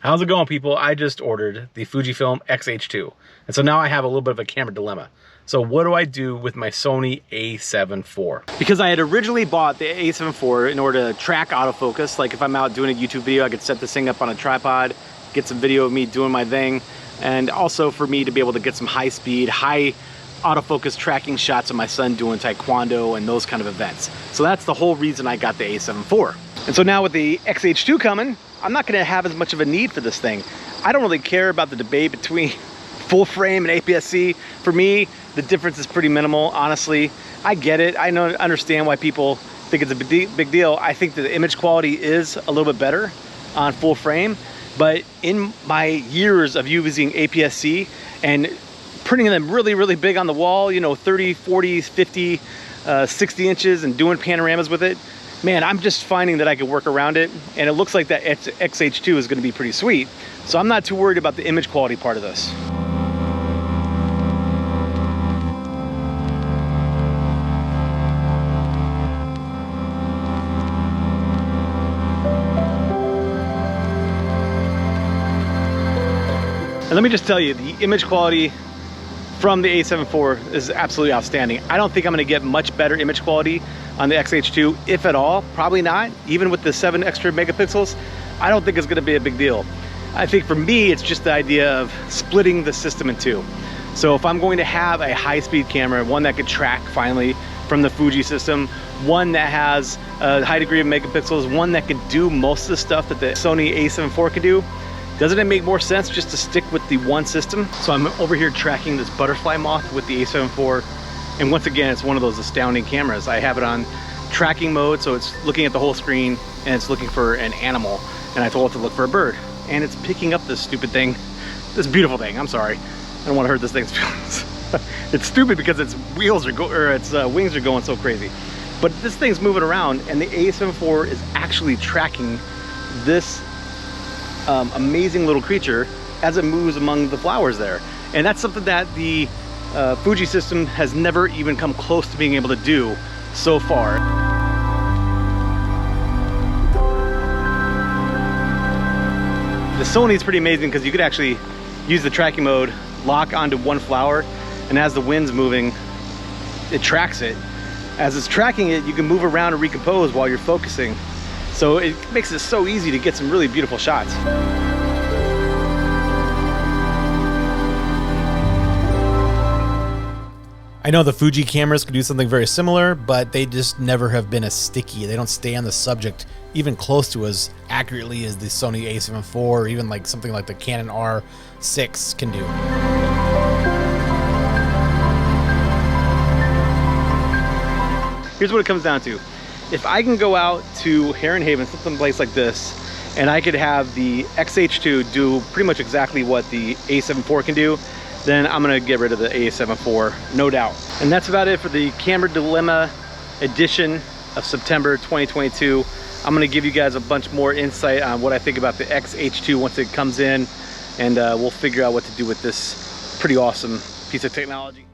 How's it going, people? I just ordered the Fujifilm X-H2. And so now I have a little bit of a camera dilemma. So what do I do with my Sony A7 IV? Because I had originally bought the A7 IV in order to track autofocus. Like if I'm out doing a YouTube video, I could set this thing up on a tripod, get some video of me doing my thing. And also for me to be able to get some high speed, high autofocus tracking shots of my son doing taekwondo and those kind of events. So that's the whole reason I got the A7 IV. And so now with the X-H2 coming, I'm not gonna have as much of a need for this thing. I don't really care about the debate between full frame and APS-C. For me, the difference is pretty minimal, honestly. I get it, I understand why people think it's a big deal. I think that the image quality is a little bit better on full frame, but in my years of using APS-C and printing them really, really big on the wall, you know, 30, 40, 50, 60 inches and doing panoramas with it, man, I'm just finding that I can work around it, and it looks like that X-H2 is gonna be pretty sweet. So I'm not too worried about the image quality part of this. And let me just tell you, the image quality from the A7 IV is absolutely outstanding. I don't think I'm gonna get much better image quality on the X-H2, if at all, probably not. Even with the 7 extra megapixels, I don't think it's gonna be a big deal. I think for me, it's just the idea of splitting the system in two. So if I'm going to have a high-speed camera, one that could track finally from the Fuji system, one that has a high degree of megapixels, one that could do most of the stuff that the Sony A7 IV can do, doesn't it make more sense just to stick with the one system? So I'm over here tracking this butterfly moth with the A7 IV. And once again, it's one of those astounding cameras. I have it on tracking mode, so it's looking at the whole screen and it's looking for an animal. And I told it to look for a bird. And it's picking up this stupid thing, this beautiful thing, I'm sorry. I don't want to hurt this thing's feelings. It's stupid because its wings are going so crazy. But this thing's moving around and the A7 IV is actually tracking this amazing little creature as it moves among the flowers there. And that's something that the Fuji system has never even come close to being able to do so far. The Sony is pretty amazing because you could actually use the tracking mode, lock onto one flower, and as the wind's moving, it tracks it. As it's tracking it, you can move around and recompose while you're focusing. So it makes it so easy to get some really beautiful shots. I know the Fuji cameras could do something very similar, but they just never have been as sticky. They don't stay on the subject even close to as accurately as the Sony A7 IV or even like something like the Canon R6 can do. Here's what it comes down to. If I can go out to Heron Haven, someplace like this, and I could have the X-H2 do pretty much exactly what the A7 IV can do, then I'm gonna get rid of the A7 IV, no doubt. And that's about it for the Camera Dilemma edition of September 2022. I'm gonna give you guys a bunch more insight on what I think about the X-H2 once it comes in, and we'll figure out what to do with this pretty awesome piece of technology.